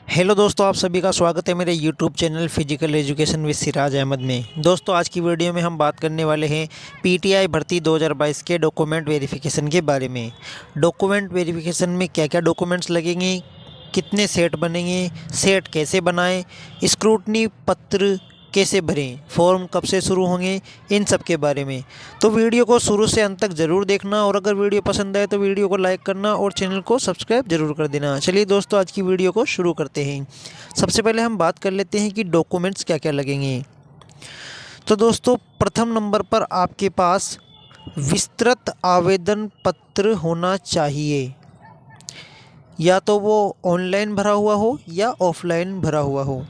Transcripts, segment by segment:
Hello दोस्तों, आप सभी का स्वागत है मेरे YouTube channel physical education with Siraj Ahmed में। दोस्तों, आज की वीडियो में हम बात करने वाले हैं पीटीआई भर्ती 2022 के डॉक्यूमेंट वेरिफिकेशन के बारे में। डॉक्यूमेंट वेरिफिकेशन में क्या क्या डॉक्यूमेंट्स लगेंगे, कितने सेट बनेंगे, सेट कैसे बनाएं, स्क्रूटनी पत्र कैसे भरें, फॉर्म कब से शुरू होंगे, इन सब के बारे में। तो वीडियो को शुरू से अंत तक ज़रूर देखना और अगर वीडियो पसंद आए तो वीडियो को लाइक करना और चैनल को सब्सक्राइब जरूर कर देना। चलिए दोस्तों, आज की वीडियो को शुरू करते हैं। सबसे पहले हम बात कर लेते हैं कि डॉक्यूमेंट्स क्या क्या लगेंगे। तो दोस्तों, प्रथम नंबर पर आपके पास विस्तृत आवेदन पत्र होना चाहिए, या तो वो ऑनलाइन भरा हुआ हो या ऑफलाइन भरा हुआ हो।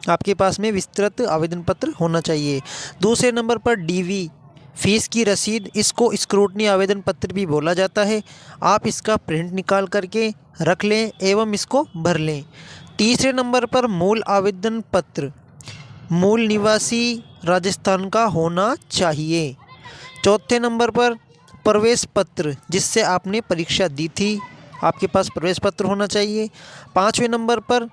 आपके पास में विस्तृत आवेदन पत्र होना चाहिए। दूसरे नंबर पर डीवी फीस की रसीद, इसको स्क्रूटनी आवेदन पत्र भी बोला जाता है। आप इसका प्रिंट निकाल करके रख लें एवं इसको भर लें। तीसरे नंबर पर मूल आवेदन पत्र मूल निवासी राजस्थान का होना चाहिए। चौथे नंबर पर प्रवेश पत्र, जिससे आपने परीक्षा दी थी, आपके पास प्रवेश पत्र होना चाहिए। पाँचवें नंबर पर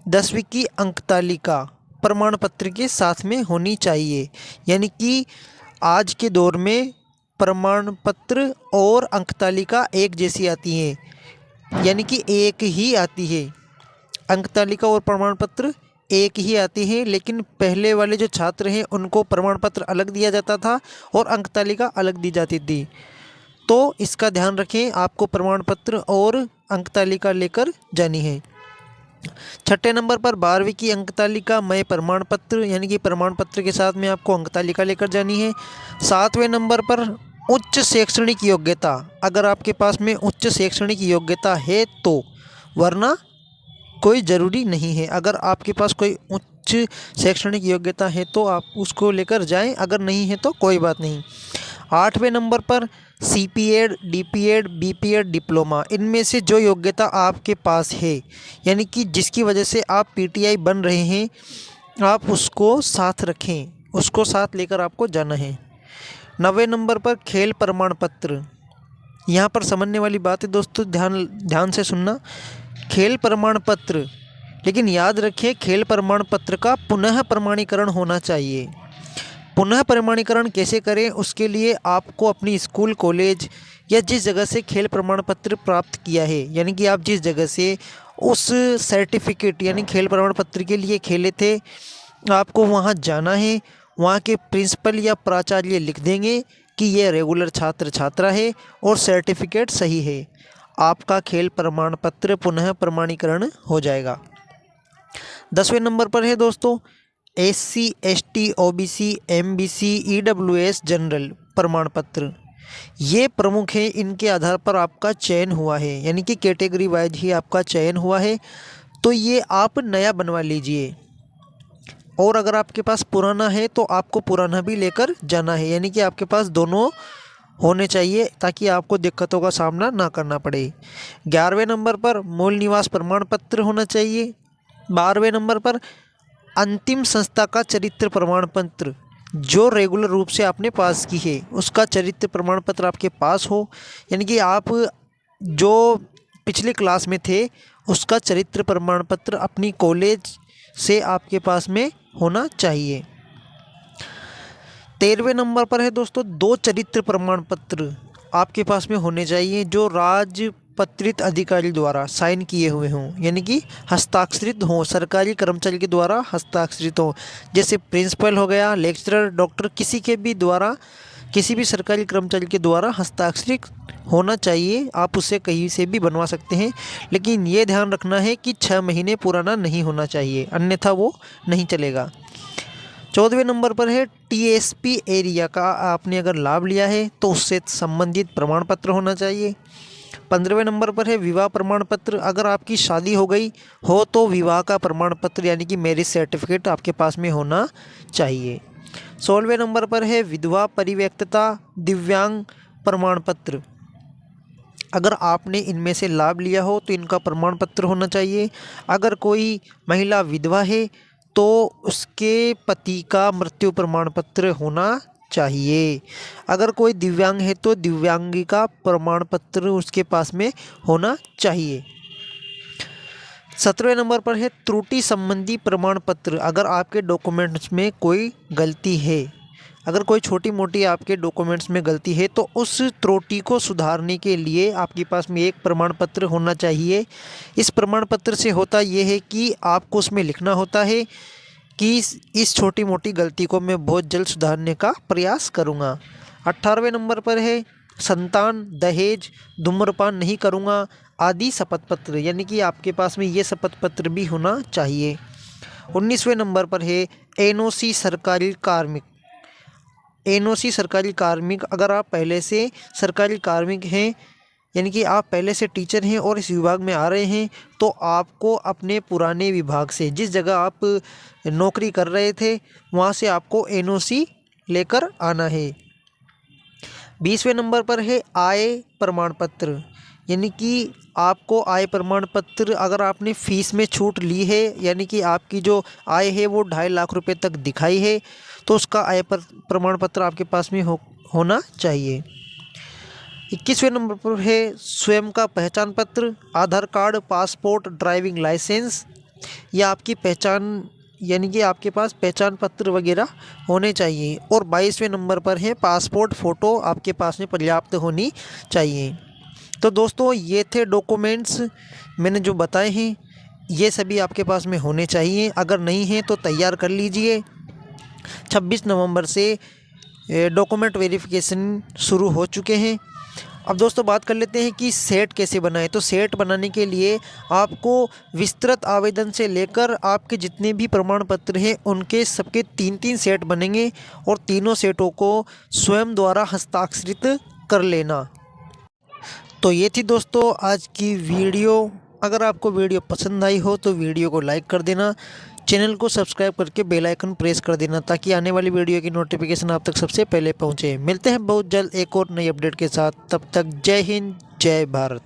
10वीं की अंक तालिका प्रमाण पत्र के साथ में होनी चाहिए। यानी कि आज के दौर में प्रमाण पत्र और अंक तालिका एक जैसी आती है, यानी कि एक ही आती है। अंक तालिका और प्रमाण पत्र एक ही आती है, लेकिन पहले वाले जो छात्र हैं उनको प्रमाण पत्र अलग दिया जाता था और अंक तालिका अलग दी जाती थी। तो इसका ध्यान रखें, आपको प्रमाण पत्र और अंक तालिका लेकर जानी है। छठे नंबर पर 12वीं की अंक तालिका मय प्रमाण पत्र, यानी कि प्रमाण पत्र के साथ में आपको अंक तालिका लेकर जानी है। सातवें नंबर पर उच्च शैक्षणिक योग्यता, अगर आपके पास में उच्च शैक्षणिक योग्यता है तो, वरना कोई ज़रूरी नहीं है। अगर आपके पास कोई उच्च शैक्षणिक योग्यता है तो आप उसको लेकर जाएं, अगर नहीं है तो कोई बात नहीं। आठवें नंबर पर सीपीएड, डीपीएड, बीपीएड, डिप्लोमा, इनमें से जो योग्यता आपके पास है, यानी कि जिसकी वजह से आप पीटीआई बन रहे हैं, आप उसको साथ रखें, उसको साथ लेकर आपको जाना है। 9वें नंबर पर खेल प्रमाण पत्र। यहाँ पर समझने वाली बात है दोस्तों, ध्यान से सुनना। खेल प्रमाण पत्र, लेकिन याद रखिए खेल प्रमाण पत्र का पुनः प्रमाणीकरण होना चाहिए। पुनः प्रमाणीकरण कैसे करें, उसके लिए आपको अपनी स्कूल, कॉलेज या जिस जगह से खेल प्रमाण पत्र प्राप्त किया है, यानी कि आप जिस जगह से उस सर्टिफिकेट यानी खेल प्रमाण पत्र के लिए खेले थे, आपको वहां जाना है। वहां के प्रिंसिपल या प्राचार्य लिख देंगे कि ये रेगुलर छात्र छात्रा है और सर्टिफिकेट सही है। आपका खेल प्रमाण पत्र पुनः प्रमाणीकरण हो जाएगा। 10वें नंबर पर है दोस्तों SC, ST, OBC, MBC, EWS general प्रमाण पत्र। ये प्रमुख हैं, इनके आधार पर आपका चयन हुआ है, यानी कि कैटेगरी वाइज ही आपका चयन हुआ है। तो ये आप नया बनवा लीजिए, और अगर आपके पास पुराना है तो आपको पुराना भी लेकर जाना है, यानी कि आपके पास दोनों होने चाहिए ताकि आपको दिक्कतों का सामना ना करना पड़े। 11वें नंबर पर मूल निवास प्रमाण पत्र होना चाहिए। 12वें नंबर पर अंतिम संस्था का चरित्र प्रमाण पत्र, जो रेगुलर रूप से आपने पास की है उसका चरित्र प्रमाण पत्र आपके पास हो, यानी कि आप जो पिछले क्लास में थे उसका चरित्र प्रमाण पत्र अपनी कॉलेज से आपके पास में होना चाहिए। 13वें नंबर पर है दोस्तों 2 चरित्र प्रमाण पत्र आपके पास में होने चाहिए, जो राजपत्रित अधिकारी द्वारा साइन किए हुए हों, यानी कि हस्ताक्षरित हों, सरकारी कर्मचारी के द्वारा हस्ताक्षरित हों। जैसे प्रिंसिपल हो गया, लेक्चरर, डॉक्टर, किसी के भी द्वारा, किसी भी सरकारी कर्मचारी के द्वारा हस्ताक्षरित होना चाहिए। आप उसे कहीं से भी बनवा सकते हैं, लेकिन ये ध्यान रखना है कि 6 महीने पुराना नहीं होना चाहिए, अन्यथा वो नहीं चलेगा। 14वें नंबर पर है TSP एरिया का आपने अगर लाभ लिया है तो उससे संबंधित प्रमाण पत्र होना चाहिए। 15वें नंबर पर है विवाह प्रमाण पत्र, अगर आपकी शादी हो गई हो तो विवाह का प्रमाण पत्र यानी कि मैरिज सर्टिफिकेट आपके पास में होना चाहिए। 16वें नंबर पर है विधवा परिव्यक्तता दिव्यांग प्रमाण पत्र, अगर आपने इनमें से लाभ लिया हो तो इनका प्रमाण पत्र होना चाहिए। अगर कोई महिला विधवा है तो उसके पति का मृत्यु प्रमाण पत्र होना चाहिए। अगर कोई दिव्यांग है तो दिव्यांगी का प्रमाण पत्र उसके पास में होना चाहिए। 17वें नंबर पर है त्रुटि संबंधी प्रमाण पत्र। अगर आपके डॉक्यूमेंट्स में कोई गलती है, अगर कोई छोटी मोटी आपके डॉक्यूमेंट्स में गलती है तो उस त्रुटि को सुधारने के लिए आपके पास में एक प्रमाण पत्र होना चाहिए। इस प्रमाण पत्र से होता यह है कि आपको उसमें लिखना होता है कि इस छोटी मोटी गलती को मैं बहुत जल्द सुधारने का प्रयास करूँगा। 18वें नंबर पर है संतान, दहेज, धूम्रपान नहीं करूँगा आदि शपथ पत्र, यानी कि आपके पास में ये शपथ पत्र भी होना चाहिए। 19वें नंबर पर है एनओसी सरकारी कार्मिक। एनओसी सरकारी कार्मिक, अगर आप पहले से सरकारी कार्मिक हैं, यानी कि आप पहले से टीचर हैं और इस विभाग में आ रहे हैं, तो आपको अपने पुराने विभाग से, जिस जगह आप नौकरी कर रहे थे वहाँ से आपको एनओसी लेकर आना है। 20वें नंबर पर है आय प्रमाण पत्र, यानी कि आपको आय प्रमाण पत्र, अगर आपने फीस में छूट ली है, यानी कि आपकी जो आय है वो 2.5 लाख रुपए तक दिखाई है, तो उसका आय प्रमाण पत्र आपके पास में होना चाहिए। 21वें नंबर पर है स्वयं का पहचान पत्र, आधार कार्ड, पासपोर्ट, ड्राइविंग लाइसेंस या आपकी पहचान, यानी कि आपके पास पहचान पत्र वगैरह होने चाहिए। और 22वें नंबर पर है पासपोर्ट फ़ोटो आपके पास में पर्याप्त होनी चाहिए। तो दोस्तों ये थे डॉक्यूमेंट्स मैंने जो बताए हैं, ये सभी आपके पास में होने चाहिए। अगर नहीं है तो तैयार कर लीजिए। 26 नवंबर से डॉक्यूमेंट वेरिफिकेशन शुरू हो चुके हैं। अब दोस्तों बात कर लेते हैं कि सेट कैसे बनाएं। तो सेट बनाने के लिए आपको विस्तृत आवेदन से लेकर आपके जितने भी प्रमाण पत्र हैं उनके सबके 3-3 सेट बनेंगे और तीनों सेटों को स्वयं द्वारा हस्ताक्षरित कर लेना। तो ये थी दोस्तों आज की वीडियो। अगर आपको वीडियो पसंद आई हो तो वीडियो को लाइक कर देना, चैनल को सब्सक्राइब करके बेल आइकन प्रेस कर देना ताकि आने वाली वीडियो की नोटिफिकेशन आप तक सबसे पहले पहुंचे। मिलते हैं बहुत जल्द एक और नई अपडेट के साथ, तब तक जय हिंद, जय भारत।